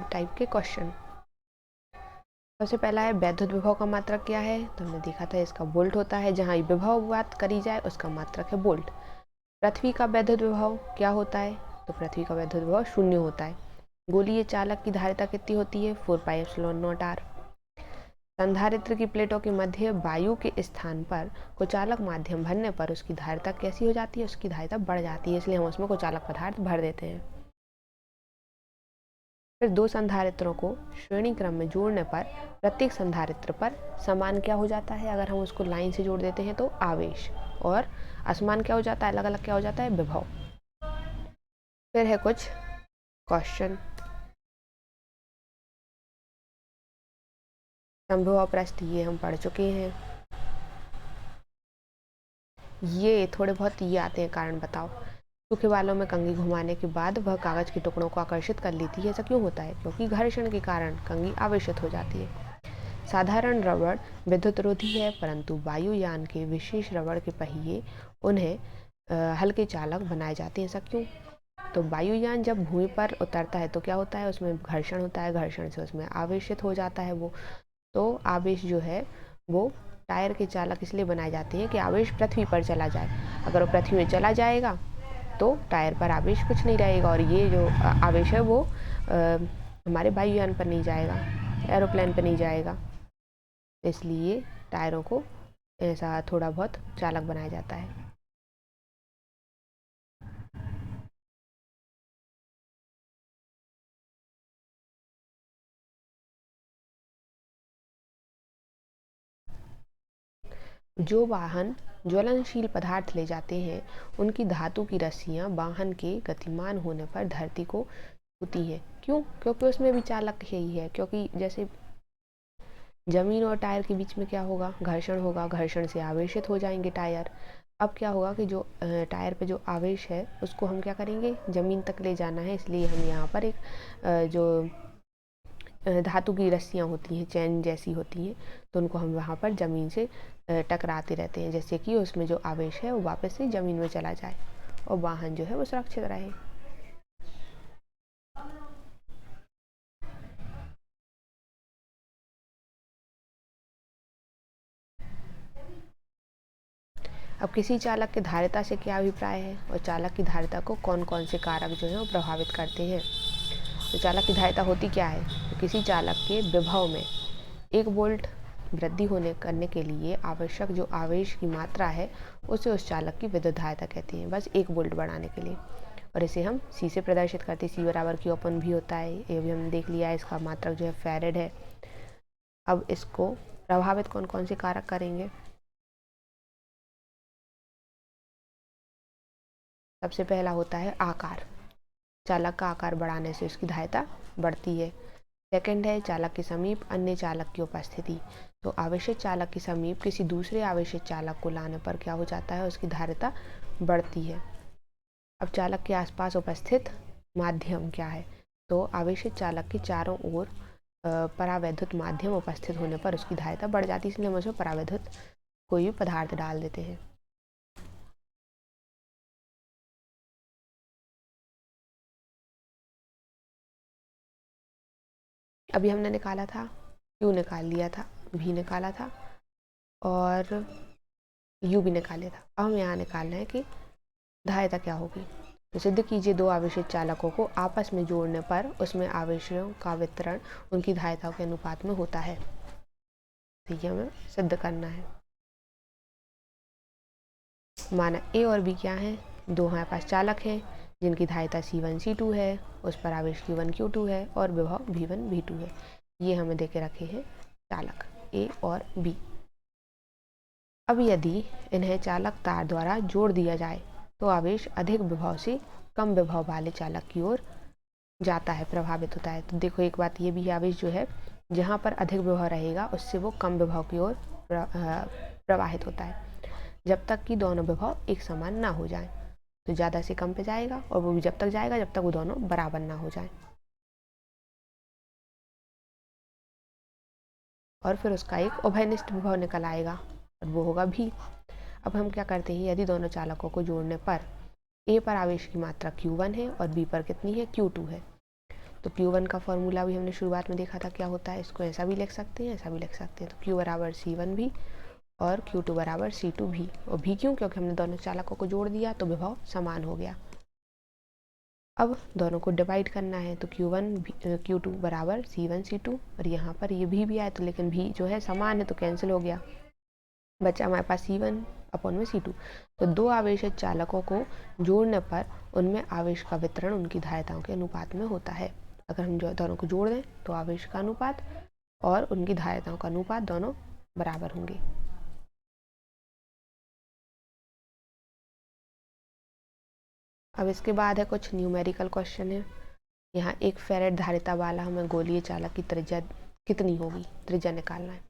Type के question. सबसे पहला है वैद्युत विभव का मात्रक क्या है, तो हमने देखा था इसका वोल्ट होता है, जहाँ विभव बात करी जाए उसका मात्रक है वोल्ट। पृथ्वी का वैद्युत विभव क्या होता है, तो पृथ्वी का वैद्युत विभव 0 होता है। गोलीय चालक की धारिता कितनी होती है, 4πε0r। संधारित्र की प्लेटों के मध्य वायु के स्थान पर कुचालक माध्यम भरने पर उसकी धारिता कैसी हो जाती है, उसकी धारिता बढ़ जाती है, इसलिए हम उसमें कुचालक पदार्थ भर देते हैं। फिर दो संधारित्रों को श्रेणी क्रम में जोड़ने पर प्रत्येक संधारित्र पर समान क्या हो जाता है, अगर हम उसको लाइन से जोड़ देते हैं तो आवेश, और असमान क्या हो जाता है, अलग अलग क्या हो जाता है, विभव। फिर है कुछ क्वेश्चन। समविभव पृष्ठ ये हम पढ़ चुके हैं। ये थोड़े बहुत ये आते हैं, कारण बताओ। सूखे बालों में कंघी घुमाने के बाद वह कागज के टुकड़ों को आकर्षित कर लेती है, ऐसा क्यों होता है, क्योंकि घर्षण के कारण कंघी आवेशित हो जाती है। साधारण रबड़ विद्युत रोधी है, परंतु वायुयान के विशेष रबड़ के पहिए उन्हें हल्के चालक बनाए जाते हैं, ऐसा क्यों। तो वायुयान जब भूमि पर उतरता है तो क्या होता है, उसमें घर्षण होता है, घर्षण से उसमें आवेशित हो जाता है वो। तो आवेश जो है वो टायर के चालक इसलिए बनाए जाते हैं कि आवेश पृथ्वी पर चला जाए। अगर वो पृथ्वी में चला जाएगा तो टायर पर आवेश कुछ नहीं रहेगा, और ये जो आवेश है वो हमारे वायुयान पर नहीं जाएगा, एरोप्लेन पर नहीं जाएगा, इसलिए टायरों को ऐसा थोड़ा बहुत चालक बनाया जाता है। जो वाहन ज्वलनशील पदार्थ ले जाते हैं उनकी धातु की रस्सियां वाहन के गतिमान होने पर धरती को छूती है, क्यों, क्योंकि उसमें भी चालक यही है, क्योंकि जैसे जमीन और टायर के बीच में क्या होगा, घर्षण होगा, घर्षण से आवेशित हो जाएंगे टायर। अब क्या होगा कि जो टायर पे जो आवेश है उसको हम क्या करेंगे, ज़मीन तक ले जाना है, इसलिए हम यहाँ पर एक जो धातु की रस्सियाँ होती हैं, चैन जैसी होती हैं, तो उनको हम वहाँ पर ज़मीन से टकराते रहते हैं, जैसे कि उसमें जो आवेश है वो वापस से ज़मीन में चला जाए और वाहन जो है वो सुरक्षित रहे। अब किसी चालक के धारिता से क्या अभिप्राय है, और चालक की धारिता को कौन कौन से कारक जो है वो प्रभावित करते हैं। तो चालक की धारिता होती क्या है, तो किसी चालक के विभव में 1 वोल्ट वृद्धि करने के लिए आवश्यक जो आवेश की मात्रा है उसे उस चालक की विद्युत धारिता कहते हैं, बस 1 वोल्ट बढ़ाने के लिए। और इसे हम सी से प्रदर्शित करते हैं, सी बराबर Q अपन भी होता है, ये भी हमने देख लिया है, इसका मात्रक जो है फैरेड है। अब इसको प्रभावित कौन कौन से कारक करेंगे। सबसे पहला होता है आकार, चालक का आकार बढ़ाने से उसकी धारिता बढ़ती है। सेकंड है चालक के समीप अन्य चालक की उपस्थिति, तो आवेशित चालक के समीप किसी दूसरे आवेशित चालक को लाने पर क्या हो जाता है, उसकी धारिता बढ़ती है। अब चालक के आसपास उपस्थित माध्यम क्या है, तो आवेशित चालक के चारों ओर परावैद्युत माध्यम उपस्थित होने पर उसकी धारिता बढ़ जाती है, इसलिए हम उसमें परावैद्युत कोई भी पदार्थ डाल देते हैं। अभी हमने निकाला था, Q निकाल लिया था, V निकाला था और U भी निकाले था। अब हम यहाँ निकाल रहे हैं कि धारिता क्या होगी। तो सिद्ध कीजिए दो आवेशित चालकों को आपस में जोड़ने पर उसमें आवेशों का वितरण उनकी धारिताओं के अनुपात में होता है। तो ये हमें सिद्ध करना है। माना A और B क्या है, दो हमारे पास चालक हैं जिनकी धारिता C1 C2 है, उस पर आवेश Q1 Q2 है और विभव V1 V2 है। ये हमें देके रखे हैं चालक A और B। अब यदि इन्हें चालक तार द्वारा जोड़ दिया जाए तो आवेश अधिक विभव से कम विभव वाले चालक की ओर जाता है, प्रभावित होता है। तो देखो एक बात ये भी, आवेश जो है जहाँ पर अधिक विभव रहेगा उससे वो कम विभव की ओर प्रवाहित होता है, जब तक कि दोनों विभव एक समान ना हो जाए। तो ज़्यादा से कम पे जाएगा और वो भी जब तक जाएगा जब तक वो दोनों बराबर ना हो जाए, और फिर उसका एक उभयनिष्ठ विभव निकल आएगा और वो होगा भी। अब हम क्या करते हैं, यदि दोनों चालकों को जोड़ने पर A पर आवेश की मात्रा Q1 है और B पर कितनी है, Q2 है, तो Q1 का फॉर्मूला भी हमने शुरुआत में देखा था क्या होता है, इसको ऐसा भी लिख सकते हैं, ऐसा भी लिख सकते हैं। तो Q बराबर C1 भी और Q2 बराबर C2 भी। और भी क्यों? क्योंकि हमने दोनों चालकों को जोड़ दिया तो विभव समान हो गया। अब दोनों को डिवाइड करना है तो Q2 बराबर C1 C2, और यहाँ पर ये भी आया तो, लेकिन भी जो है समान है तो कैंसिल हो गया, बचा हमारे पास C1 अपॉन में C2। तो दो आवेशित चालकों को जोड़ने पर उनमें आवेश का वितरण उनकी धारिताओं के अनुपात में होता है। अगर हम जो दोनों को जोड़ दें तो आवेश का अनुपात और उनकी धारिताओं का अनुपात दोनों बराबर होंगे। अब इसके बाद है कुछ न्यूमेरिकल क्वेश्चन है। यहाँ 1 फैरेड धारिता वाला हमें गोलीय चालक की त्रिज्या कितनी होगी, त्रिज्या निकालना है।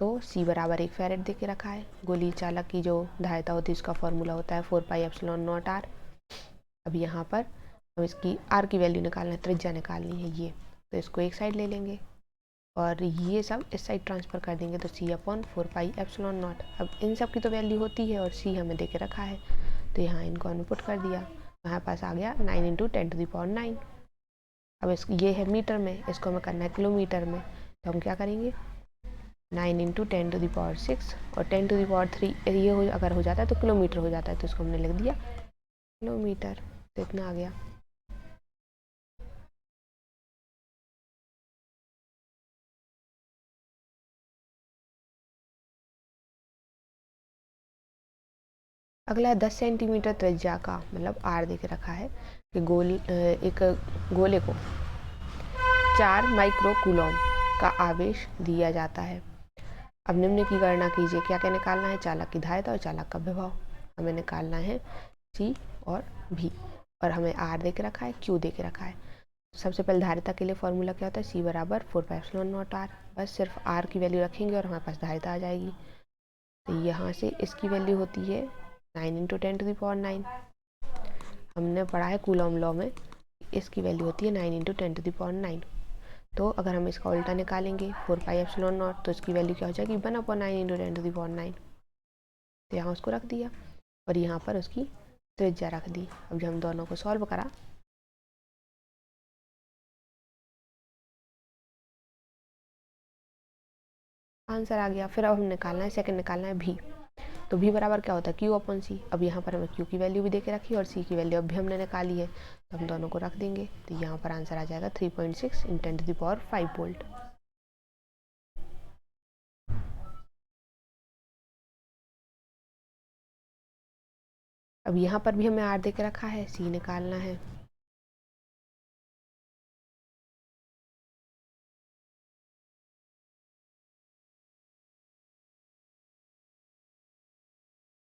तो C बराबर 1 फैरेड दे के रखा है। गोलीय चालक की जो धारिता होती है उसका फॉर्मूला होता है 4πε0r। अब यहाँ पर हम इसकी R की वैल्यू निकालना है, त्रिज्या निकालनी है ये, तो इसको एक साइड ले लेंगे और ये सब इस साइड ट्रांसफ़र कर देंगे, तो C/4πε0। अब इन सब की तो वैल्यू होती है और C हमें दे के रखा है, तो यहाँ इनको हमने पुट कर दिया, हमारे पास आ गया 9 × 10⁹। अब ये है मीटर में, इसको हमें करना है किलोमीटर में, तो हम क्या करेंगे 9 × 10⁶ और 10⁻³ ये अगर हो जाता है तो किलोमीटर हो जाता है, तो इसको हमने लिख दिया किलोमीटर, तो इतना आ गया। अगला 10 सेंटीमीटर त्रिज्या का, मतलब R दे के रखा है कि एक गोले को 4 माइक्रो कूलम का आवेश दिया जाता है। अब निम्न की गणना कीजिए। क्या क्या निकालना है? चालक की धारिता और चालक का विभव हमें निकालना है, C और V, और हमें R दे के रखा है, Q दे के रखा है। सबसे पहले धारिता के लिए फॉर्मूला क्या होता है? C बराबर 4πε0r। बस सिर्फ R की वैल्यू रखेंगे और हमारे पास धारिता आ जाएगी। तो यहाँ से इसकी वैल्यू होती है 9 × 10⁹। हमने पढ़ा है कूलम लॉ में, इसकी वैल्यू होती है 9 × 10⁹। तो अगर हम इसका उल्टा निकालेंगे 4πε0, तो इसकी वैल्यू क्या हो जाएगी 1/9 × 10⁹। तो यहाँ उसको रख दिया और यहाँ पर उसकी त्रिज्या रख दी। अब जब हम दोनों को सॉल्व करा आंसर आ गया। फिर अब हम निकालना है, सेकंड निकालना है V। तो V बराबर क्या होता है Q/C। अब यहाँ पर हमें Q की वैल्यू भी दे के रखी है और C की वैल्यू अब भी हमने निकाली है, तो हम दोनों को रख देंगे, तो यहाँ पर आंसर आ जाएगा 3.6 × 10⁵ वोल्ट। अब यहाँ पर भी हमें R दे के रखा है, C निकालना है।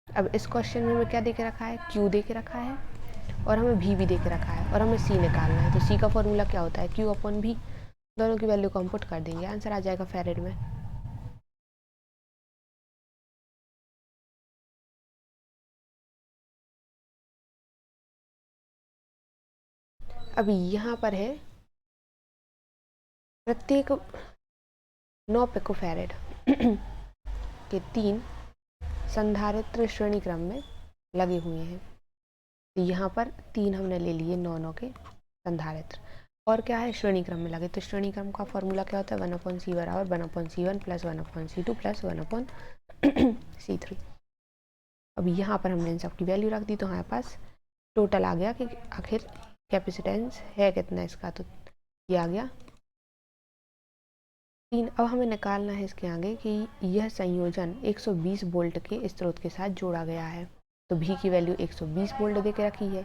अब इस क्वेश्चन में हमें क्या दे के रखा है? Q दे के रखा है और हमें V भी दे के रखा है और हमें C निकालना है। तो C का फॉर्मूला क्या होता है? Q/V। दोनों की वैल्यू को हम पुट कर देंगे, आंसर आ जाएगा फैरेड में। अब यहाँ पर है प्रत्येक 9 पिकोफैरेड के 3 संधारित्र श्रेणी क्रम में लगे हुए हैं। तो यहाँ पर 3 हमने ले लिए 9 के संधारित्र, और क्या है श्रेणी क्रम में लगे। तो श्रेणी क्रम का फॉर्मूला क्या होता है? 1/C बराबर 1/C1 + 1/C2 + 1/C3। अब यहाँ पर हमने इन सब की वैल्यू रख दी, तो हमारे पास टोटल आ गया कि आखिर कैपेसिटेंस है कितना इसका, तो ये आ गया 3। अब हमें निकालना है इसके आगे कि यह संयोजन 120 वोल्ट के स्रोत के साथ जोड़ा गया है। तो V की वैल्यू 120 वोल्ट दे के रखी है।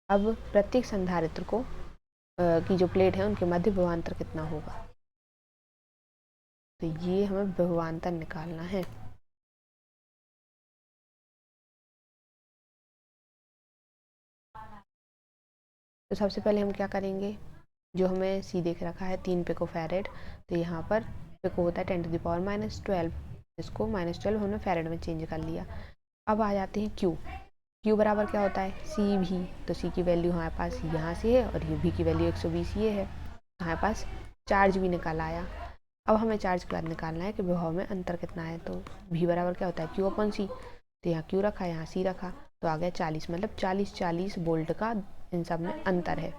अब प्रत्येक संधारित्र को की जो प्लेट है उनके मध्य विभवांतर कितना होगा, तो ये हमें विभवांतर निकालना है। तो सबसे पहले हम क्या करेंगे, जो हमें C देख रखा है 3 पिकोफैरेड, तो यहाँ पर पिको होता है 10⁻⁻12, इसको -12 हमने फैरेड में चेंज कर लिया। अब आ जाते हैं Q बराबर क्या होता है CV। तो C की वैल्यू हमारे पास यहाँ से है और ये V की वैल्यू 120 ये है, हमारे पास चार्ज भी निकल आया। अब हमें चार्ज के बाद निकालना है कि विभव में अंतर कितना है। तो V बराबर क्या होता है Q/C। तो यहाँ Q रखा, यहाँ C रखा, तो आ गया 40, मतलब 40 वोल्ट का इन सब में अंतर है।